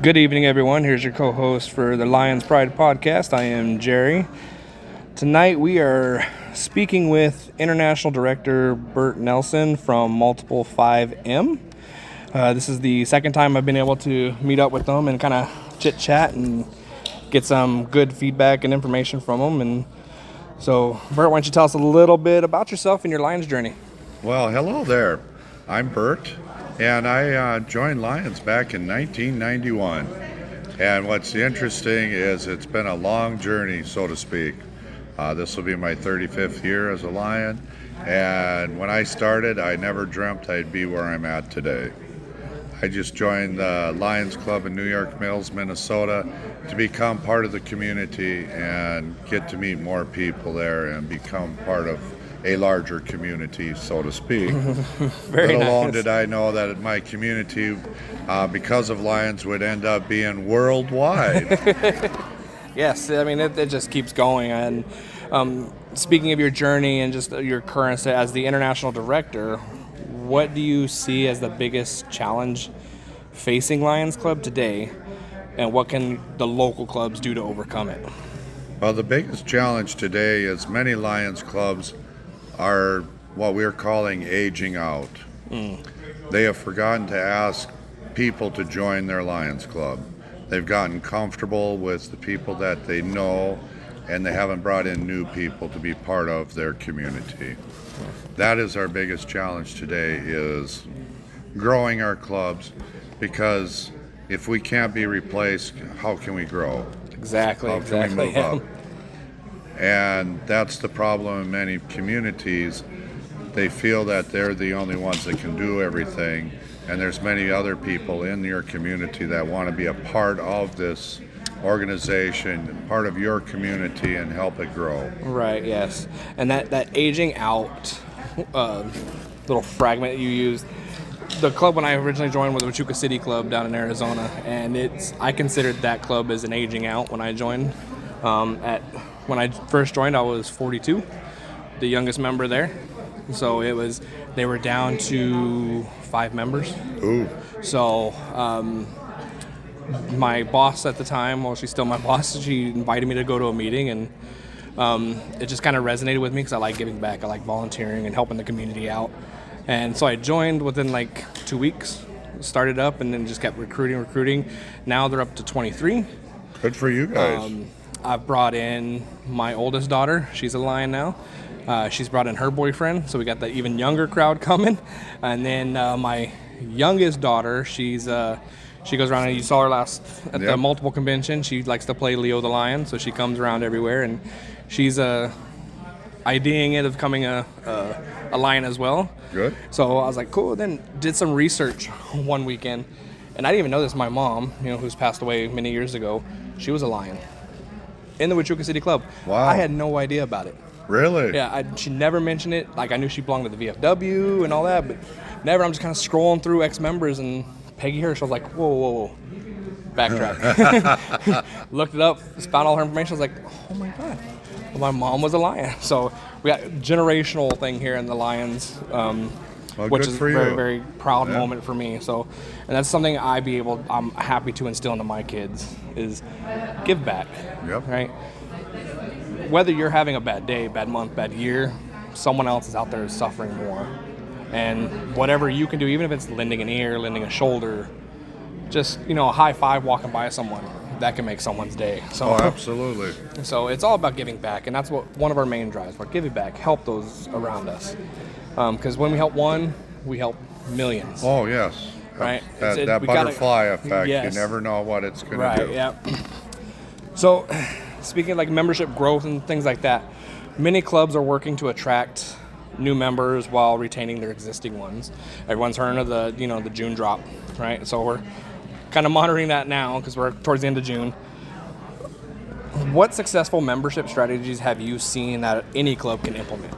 Good evening, everyone. Here's your co-host for the Lions Pride podcast. I am Jerry. Tonight we are speaking with International Director Bert Nelson from Multiple 5M. This is the second time I've been able to meet up with them and kind of chit-chat and get some good feedback and information from them. And so, Bert, why don't you tell us a little bit about yourself and your Lions journey? Well, hello there. I'm Bert, and I joined Lions back in 1991. And what's interesting is it's been a long journey, so to speak. This will be my 35th year as a Lion, and when I started, I never dreamt I'd be where I'm at today. I just joined the Lions Club in New York Mills, Minnesota, to become part of the community and get to meet more people there and become part of a larger community, so to speak. Very Little nice. did I know that my community, because of Lions, would end up being worldwide. Yes, I mean, it just keeps going. And speaking of your journey and just your current as the international director, what do you see as the biggest challenge facing Lions Club today, and what can the local clubs do to overcome it? Well, the biggest challenge today is many Lions clubs are what we're calling aging out. They have forgotten to ask people to join their Lions Club. They've gotten comfortable with the people that they know, and they haven't brought in new people to be part of their community. That is our biggest challenge today, is growing our clubs, because if we can't be replaced, how can we grow? Exactly. How can we move yeah. up? And that's the problem in many communities. They feel that they're the only ones that can do everything, and there's many other people in your community that want to be a part of this organization, part of your community, and help it grow. Right, yes. And that aging out little fragment you used, the club when I originally joined was the Huachuca City Club down in Arizona, and I considered that club as an aging out when I joined. When I first joined, I was 42, the youngest member there. So they were down to 5 members. Ooh. So my boss at the time, well, she's still my boss, she invited me to go to a meeting, and it just kind of resonated with me because I like giving back. I like volunteering and helping the community out. And so I joined within like 2 weeks, started up, and then just kept recruiting. Now they're up to 23. Good for you guys. I've brought in my oldest daughter. She's a Lion now. She's brought in her boyfriend, so we got the even younger crowd coming. And then my youngest daughter, she goes around, and you saw her last at the Multiple convention. She likes to play Leo the Lion, so she comes around everywhere, and she's ideating it of becoming a Lion as well. Good. So I was like, cool. Then did some research one weekend, and I didn't even know this. My mom, who's passed away many years ago, she was a Lion in the Huachuca City Club. Wow. I had no idea about it. Really? Yeah, she never mentioned it. Like, I knew she belonged to the VFW and all that, but never. I'm just kind of scrolling through ex-members, and Peggy Hirsch, I was like, whoa. Backtrack. Looked it up, found all her information. I was like, oh my God. Well, my mom was a Lion. So we got a generational thing here in the Lions, which is a very, very proud moment for me. So, and that's something I'm happy to instill into my kids, is give back. Yep. Right? Whether you're having a bad day, bad month, bad year, someone else is out there suffering more. And whatever you can do, even if it's lending an ear, lending a shoulder, just, a high five walking by someone, that can make someone's day. So, Oh, absolutely. So it's all about giving back, and that's what one of our main drives, about giving back, help those around us. Because when we help one, we help millions. Oh, yes. Right? That butterfly effect, yes. You never know what it's going to Right, do. yeah. So, speaking of like membership growth and things like that, many clubs are working to attract new members while retaining their existing ones. Everyone's heard of the June drop, right? So we're kind of monitoring that now because we're towards the end of June. What successful membership strategies have you seen that any club can implement?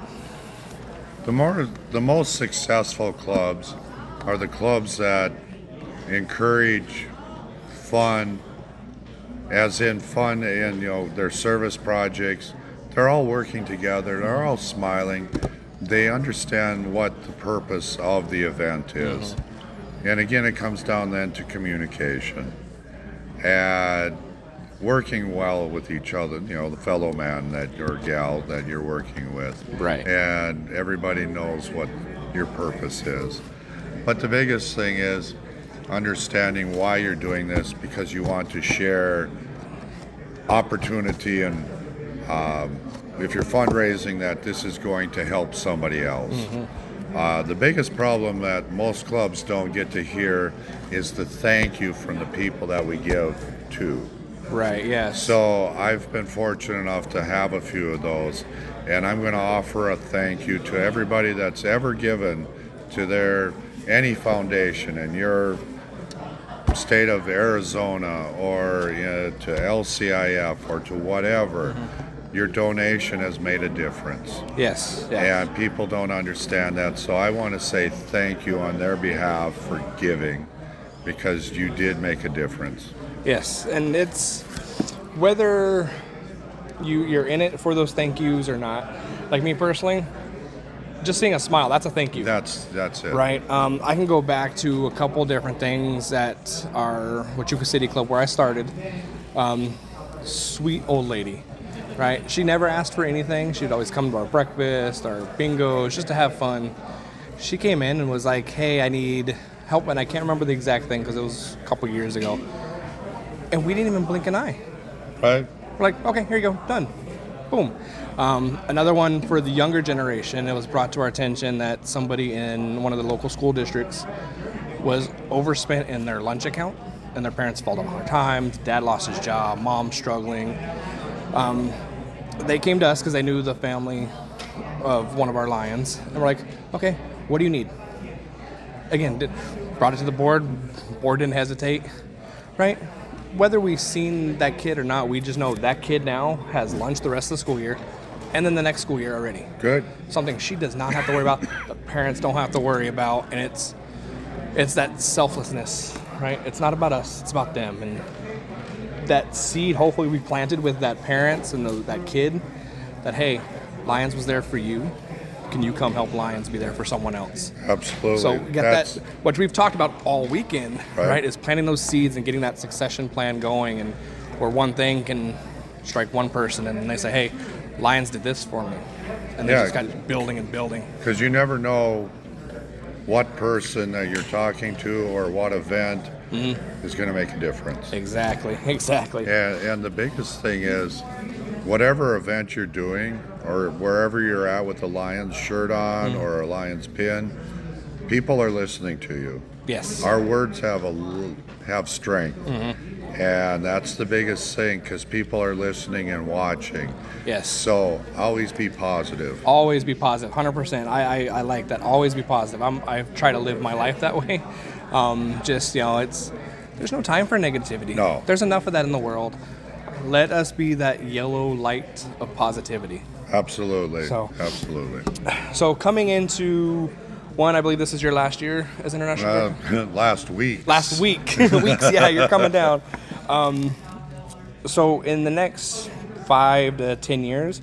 The most successful clubs are the clubs that encourage fun, as in fun in their service projects. They're all working together. They're all smiling. They understand what the purpose of the event is. And again, it comes down then to communication. and working well with each other, the fellow man or gal that you're working with. Right. And everybody knows what your purpose is. But the biggest thing is understanding why you're doing this, because you want to share opportunity, and if you're fundraising, that this is going to help somebody else. The biggest problem that most clubs don't get to hear is the thank you from the people that we give to. Right, yes. So I've been fortunate enough to have a few of those, and I'm going to offer a thank you to everybody that's ever given to any foundation in your state of Arizona, or to LCIF, or to whatever. Your donation has made a difference. Yes. And people don't understand that, so I want to say thank you on their behalf for giving, because you did make a difference. Yes, and it's whether you're in it for those thank yous or not. Like me personally, just seeing a smile, that's a thank you. That's it. Right. I can go back to a couple different things that are Huachuca City Club, where I started. Sweet old lady, right? She never asked for anything. She'd always come to our breakfast, our bingos, just to have fun. She came in and was like, hey, I need help, and I can't remember the exact thing because it was a couple years ago. And we didn't even blink an eye. Right. We're like, okay, here you go, done. Boom. Another one for the younger generation, it was brought to our attention that somebody in one of the local school districts was overspent in their lunch account, and their parents fell on hard times. Dad lost his job, mom struggling. They came to us because they knew the family of one of our Lions, and we're like, okay, what do you need? Again, brought it to the board. Board didn't hesitate, right? Whether we've seen that kid or not, we just know that kid now has lunch the rest of the school year, and then the next school year already. Good. Something she does not have to worry about, the parents don't have to worry about, and it's that selflessness, right? It's not about us, it's about them. And that seed hopefully we planted with that parents and that kid, that hey, Lions was there for you. Can you come help Lions be there for someone else? Absolutely. So get that, what we've talked about all weekend, right, is planting those seeds and getting that succession plan going, and where one thing can strike one person and they say, hey, Lions did this for me. And they just got building and building. Because you never know what person that you're talking to or what event is going to make a difference. Exactly. And the biggest thing is, whatever event you're doing, or wherever you're at with a Lions shirt on or a Lions pin, people are listening to you. Yes. Our words have strength. And that's the biggest thing, because people are listening and watching. Yes. So always be positive. Always be positive, 100%. I like that. Always be positive. I try to live my life that way. There's no time for negativity. No. There's enough of that in the world. Let us be that yellow light of positivity. Absolutely. Absolutely. So coming into one, I believe this is your last year as international. Last week. Weeks. Yeah, you're coming down. So in the next 5 to 10 years,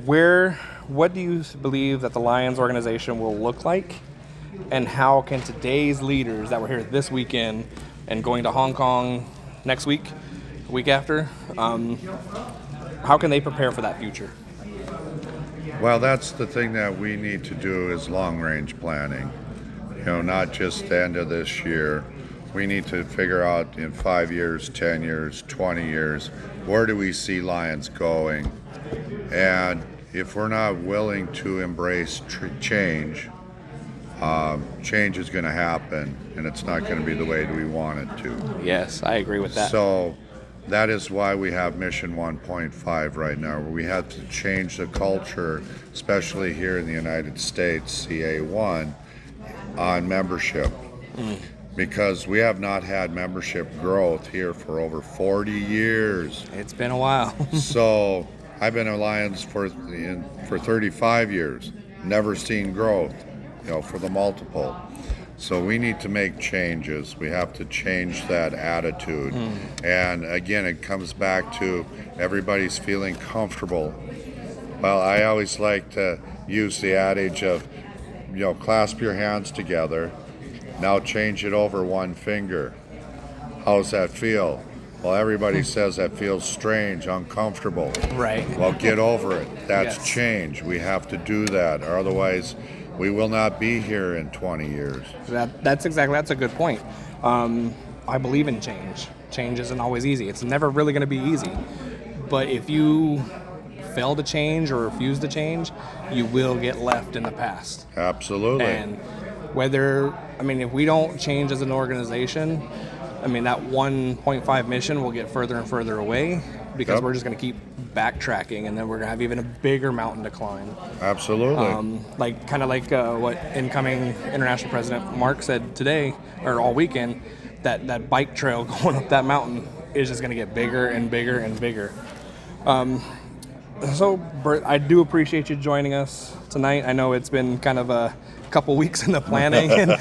what do you believe that the Lions organization will look like, and how can today's leaders that were here this weekend and going to Hong Kong next week, week after, how can they prepare for that future? Well, that's the thing that we need to do, is long-range planning. Not just the end of this year. We need to figure out in 5 years, 10 years, 20 years, where do we see Lions going? And if we're not willing to embrace change, change is going to happen, and it's not going to be the way we want it to. Yes, I agree with that. So that is why we have Mission 1.5 right now, where we have to change the culture, especially here in the United States, CA1, on membership. Because we have not had membership growth here for over 40 years. It's been a while. So I've been in Lions for 35 years, never seen growth, for the multiple. So we need to make changes. We have to change that attitude. And again, it comes back to everybody's feeling comfortable. Well, I always like to use the adage of, clasp your hands together. Now change it over one finger. How's that feel? Well, everybody says that feels strange, uncomfortable. Right. Well, get over it. That's Yes. change. We have to do that, or otherwise we will not be here in 20 years. That's a good point. I believe in change. Change isn't always easy. It's never really going to be easy. But if you fail to change or refuse to change, you will get left in the past. Absolutely. And if we don't change as an organization, that 1.5 mission will get further and further away because we're just going to keep backtracking, and then we're going to have even a bigger mountain to climb. Absolutely. Like what incoming International President Mark said today, or all weekend, that bike trail going up that mountain is just going to get bigger and bigger and bigger. So, Bert, I do appreciate you joining us tonight. I know it's been kind of a couple weeks in the planning, and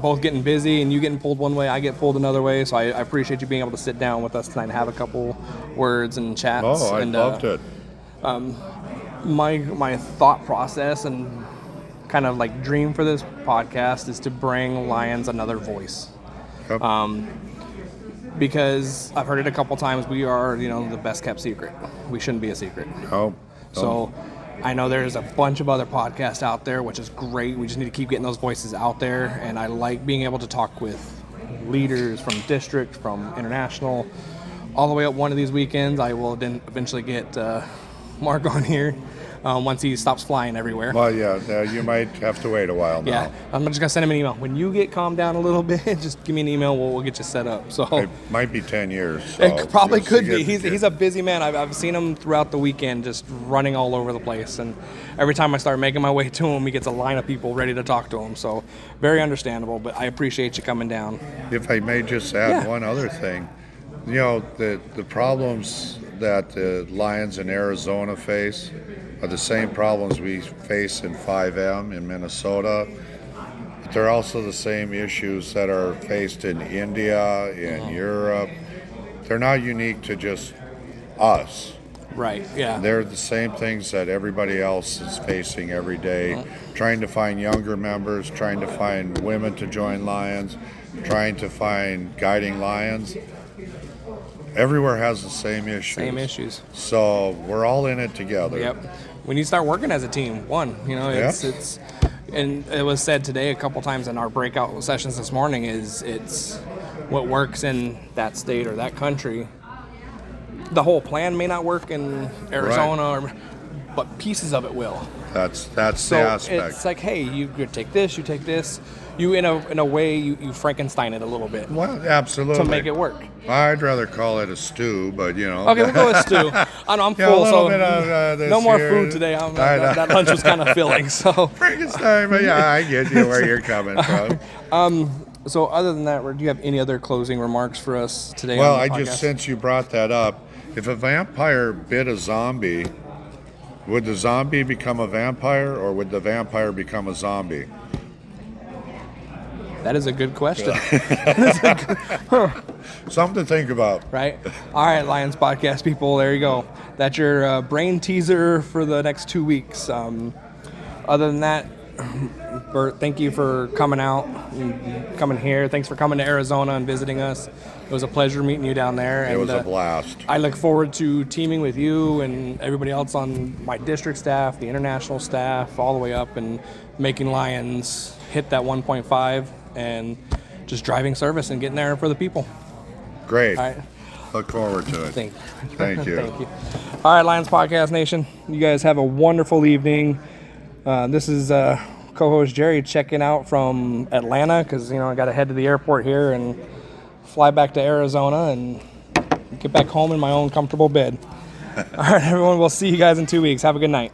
both getting busy, and you getting pulled one way, I get pulled another way. So I appreciate you being able to sit down with us tonight and have a couple words and chats. Oh, I loved it. My thought process and kind of like dream for this podcast is to bring Lions another voice. Yep. Because I've heard it a couple times, we are, the best kept secret. We shouldn't be a secret. Oh. So I know there's a bunch of other podcasts out there, which is great. We just need to keep getting those voices out there. And I like being able to talk with leaders from district, from international, all the way up one of these weekends. I will then eventually get Mark on here once he stops flying everywhere. Well, yeah, you might have to wait a while now. Yeah, I'm just going to send him an email. When you get calmed down a little bit, just give me an email. We'll get you set up. So It might be 10 years. So it probably could be. get- He's a busy man. I've seen him throughout the weekend just running all over the place. And every time I start making my way to him, he gets a line of people ready to talk to him. So very understandable, but I appreciate you coming down. If I may just add one other thing. The problems that the Lions in Arizona face are the same problems we face in 5M in Minnesota. But they're also the same issues that are faced in India, in Europe. They're not unique to just us. Right, yeah. They're the same things that everybody else is facing every day, trying to find younger members, trying to find women to join Lions, trying to find guiding Lions. Everywhere has the same issues. Same issues. So we're all in it together. Yep. We need to start working as a team. It's and it was said today a couple times in our breakout sessions this morning it's what works in that state or that country. The whole plan may not work in Arizona, but pieces of it will. That's So the aspect. it's like, hey, you take this, you take this. You in a way you Frankenstein it a little bit Well, absolutely. to make it work. I'd rather call it a stew, but Okay, we'll go with stew. I know I'm Yeah, a full, little so bit of, this no more here. food today. I know. That lunch was kind of filling. So, Frankenstein, but yeah, I get you where you're coming from. so other than that, do you have any other closing remarks for us today? Well, on I the just, podcast? since you brought that up, if a vampire bit a zombie, would the zombie become a vampire or would the vampire become a zombie? That is a good question. Something to think about. Right? All right, Lions Podcast people, there you go. That's your brain teaser for the next 2 weeks. Other than that, Bert, thank you for coming out and coming here. Thanks for coming to Arizona and visiting us. It was a pleasure meeting you down there. It was a blast. I look forward to teaming with you and everybody else on my district staff, the international staff, all the way up, and making Lions hit that 1.5 and just driving service and getting there for the people. Great. All right. Look forward to it. Thank you. Thank you. All right, Lions Podcast Nation. You guys have a wonderful evening. This is co-host Jerry checking out from Atlanta because, I got to head to the airport here and fly back to Arizona and get back home in my own comfortable bed. All right, everyone. We'll see you guys in 2 weeks. Have a good night.